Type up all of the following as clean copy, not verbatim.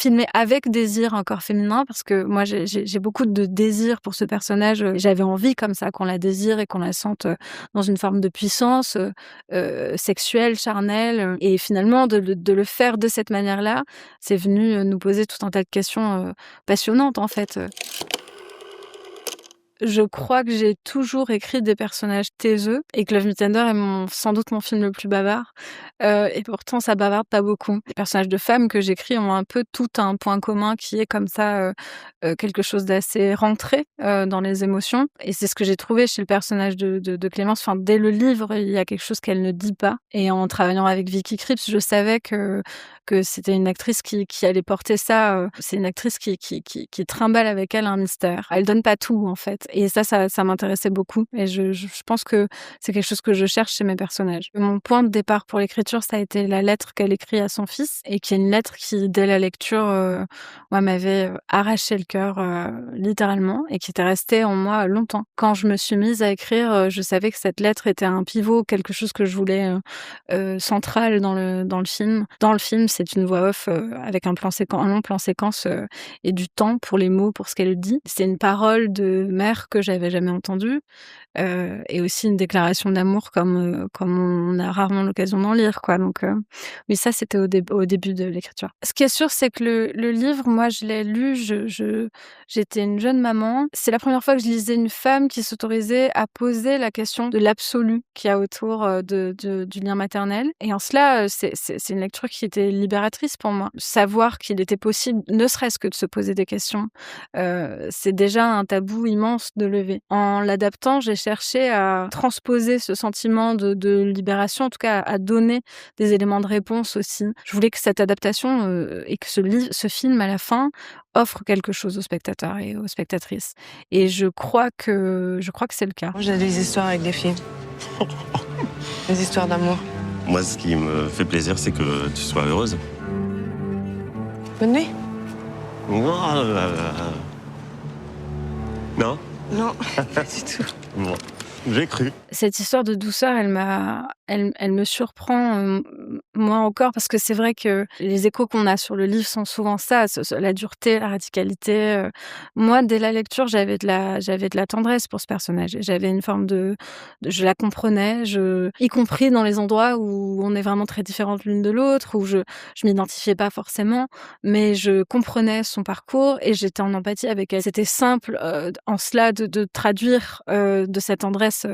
filmer avec désir un corps féminin, parce que moi j'ai beaucoup de désir pour ce personnage. J'avais envie comme ça qu'on la désire et qu'on la sente dans une forme de puissance sexuelle, charnelle. Et finalement, de le faire de cette manière-là, c'est venu nous poser tout un tas de questions passionnantes, en fait. Je crois que j'ai toujours écrit des personnages taiseux et que Love Me Tender est sans doute mon film le plus bavard. Et pourtant, ça bavarde pas beaucoup. Les personnages de femmes que j'écris ont un peu tout un point commun qui est comme ça quelque chose d'assez rentré dans les émotions. Et c'est ce que j'ai trouvé chez le personnage de Clémence. Enfin, dès le livre, il y a quelque chose qu'elle ne dit pas. Et en travaillant avec Vicky Krieps, je savais que c'était une actrice qui allait porter ça. C'est une actrice qui trimballe avec elle un mystère. Elle donne pas tout, en fait. Et ça m'intéressait beaucoup. Et je pense que c'est quelque chose que je cherche chez mes personnages. Mon point de départ pour l'écriture, ça a été la lettre qu'elle écrit à son fils, et qui est une lettre qui, dès la lecture, moi, m'avait arraché le cœur, littéralement, et qui était restée en moi longtemps. Quand je me suis mise à écrire, je savais que cette lettre était un pivot, quelque chose que je voulais central dans le film. Dans le film, c'est une voix off avec un long plan séquence et du temps pour les mots, pour ce qu'elle dit. C'est une parole de mère que j'avais jamais entendue, et aussi une déclaration d'amour comme on a rarement l'occasion d'en lire, quoi. Donc oui, ça, c'était au début de l'écriture. Ce qui est sûr, c'est que le livre, moi, je l'ai lu, j'étais une jeune maman. C'est la première fois que je lisais une femme qui s'autorisait à poser la question de l'absolu qu'il y a autour du lien maternel. Et en cela, c'est une lecture qui était libératrice pour moi. Savoir qu'il était possible, ne serait-ce que de se poser des questions, c'est déjà un tabou immense de lever. En l'adaptant, j'ai cherché à transposer ce sentiment de libération, en tout cas à donner des éléments de réponse aussi. Je voulais que cette adaptation et que ce film, à la fin, offre quelque chose aux spectateurs et aux spectatrices. Et je crois que c'est le cas. Moi, j'ai des histoires avec des filles. Des histoires d'amour. Moi, ce qui me fait plaisir, c'est que tu sois heureuse. Bonne nuit. Non? Non, pas du tout. Bon, j'ai cru. Cette histoire de douceur, elle me surprend, moi encore, parce que c'est vrai que les échos qu'on a sur le livre sont souvent ça, la dureté, la radicalité. Moi, dès la lecture, j'avais de la tendresse pour ce personnage. J'avais une forme je la comprenais, y compris dans les endroits où on est vraiment très différentes l'une de l'autre, où je m'identifiais pas forcément, mais je comprenais son parcours et j'étais en empathie avec elle. C'était simple en cela de traduire de cette tendresse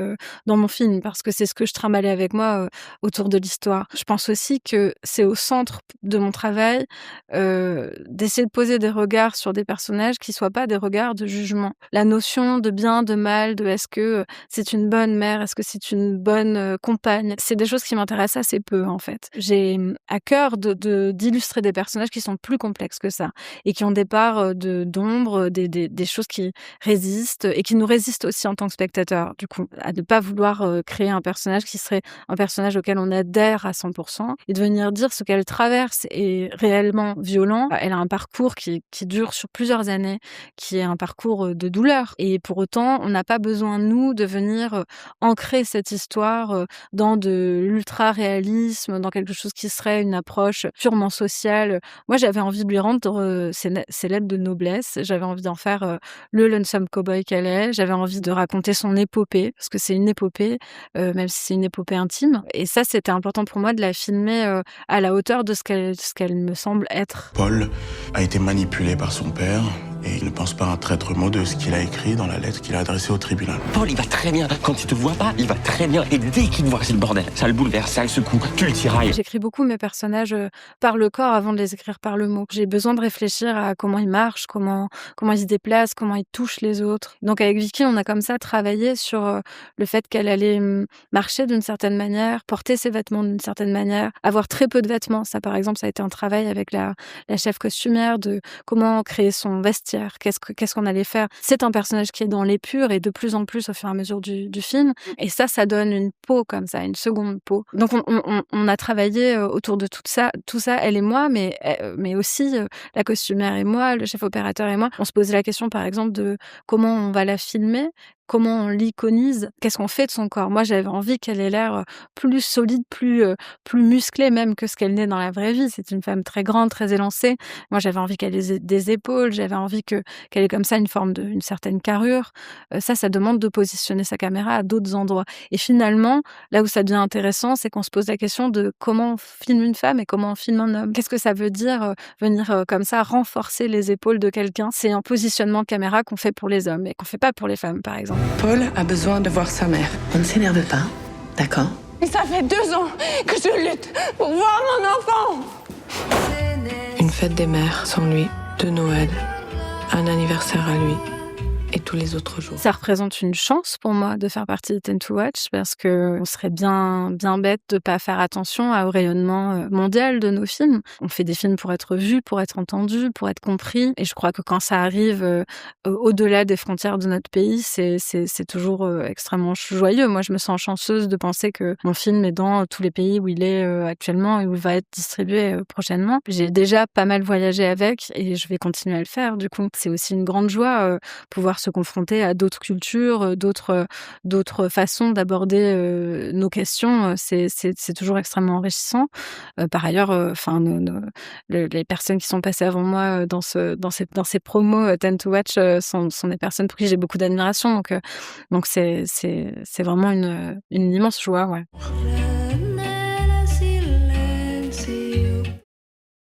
dans mon film, parce que c'est ce que je trimballais avec moi autour de l'histoire. Je pense aussi que c'est au centre de mon travail d'essayer de poser des regards sur des personnages qui soient pas des regards de jugement. La notion de bien, de mal, de est-ce que c'est une bonne mère, est-ce que c'est une bonne compagne, c'est des choses qui m'intéressent assez peu, en fait. J'ai à cœur d'illustrer des personnages qui sont plus complexes que ça et qui ont des parts d'ombre, des choses qui résistent et qui nous résistent aussi en tant que spectateurs, du coup, à ne pas vouloir créer un personnage qui serait un personnage auquel on adhère à 100% et de venir dire ce qu'elle traverse est réellement violent. Elle a un parcours qui dure sur plusieurs années, qui est un parcours de douleur. Et pour autant, on n'a pas besoin, nous, de venir ancrer cette histoire dans de l'ultra-réalisme, dans quelque chose qui serait une approche purement sociale. Moi, j'avais envie de lui rendre ses lettres de noblesse. J'avais envie d'en faire le lonesome cowboy qu'elle est. J'avais envie de raconter son épopée, parce que c'est une épopée, même si c'est une épopée intime. Et ça, c'était important pour moi de la filmer à la hauteur de ce qu'elle me semble être. Paul a été manipulé par son père et il ne pense pas un traître mot de ce qu'il a écrit dans la lettre qu'il a adressée au tribunal. Paul, il va très bien. Quand il te voit pas, il va très bien. Et dès qu'il te voit, c'est le bordel. Ça le bouleverse, ça le secoue. Tu le tirailles. J'écris beaucoup mes personnages par le corps avant de les écrire par le mot. J'ai besoin de réfléchir à comment ils marchent, comment ils se déplacent, comment ils touchent les autres. Donc avec Vicky, on a comme ça travaillé sur le fait qu'elle allait marcher d'une certaine manière, porter ses vêtements d'une certaine manière, avoir très peu de vêtements. Ça, par exemple, ça a été un travail avec la chef costumière de comment créer son vestiaire, qu'est-ce qu'on allait faire. C'est un personnage qui est dans l'épure et de plus en plus au fur et à mesure du film. Et ça donne une peau comme ça, une seconde peau. Donc on a travaillé autour de tout ça, elle et moi, mais aussi la costumière et moi, le chef opérateur et moi. On se posait la question, par exemple, de comment on va la filmer, comment on l'iconise, qu'est-ce qu'on fait de son corps. Moi, j'avais envie qu'elle ait l'air plus solide, plus musclée même que ce qu'elle n'est dans la vraie vie. C'est une femme très grande, très élancée. Moi, j'avais envie qu'elle ait des épaules, j'avais envie qu'elle ait comme ça une certaine carrure. Ça demande de positionner sa caméra à d'autres endroits. Et finalement, là où ça devient intéressant, c'est qu'on se pose la question de comment on filme une femme et comment on filme un homme. Qu'est-ce que ça veut dire venir comme ça renforcer les épaules de quelqu'un? C'est un positionnement de caméra qu'on fait pour les hommes et qu'on fait pas pour les femmes, par exemple. Paul a besoin de voir sa mère. On ne s'énerve pas, d'accord? Et ça fait 2 ans que je lutte pour voir mon enfant. Une fête des mères sans lui, de Noël, un anniversaire à lui et tous les autres jours. Ça représente une chance pour moi de faire partie de Ten to Watch parce que on serait bien bête de pas faire attention au rayonnement mondial de nos films. On fait des films pour être vus, pour être entendus, pour être compris. Et je crois que quand ça arrive au-delà des frontières de notre pays, c'est toujours extrêmement joyeux. Moi, je me sens chanceuse de penser que mon film est dans tous les pays où il est actuellement et où il va être distribué prochainement. J'ai déjà pas mal voyagé avec et je vais continuer à le faire. Du coup, c'est aussi une grande joie pouvoir se confronter à d'autres cultures, d'autres façons d'aborder nos questions. C'est toujours extrêmement enrichissant. Par ailleurs, les personnes qui sont passées avant moi dans ces promos Ten to Watch sont des personnes pour qui j'ai beaucoup d'admiration. Donc c'est vraiment une immense joie. Ouais.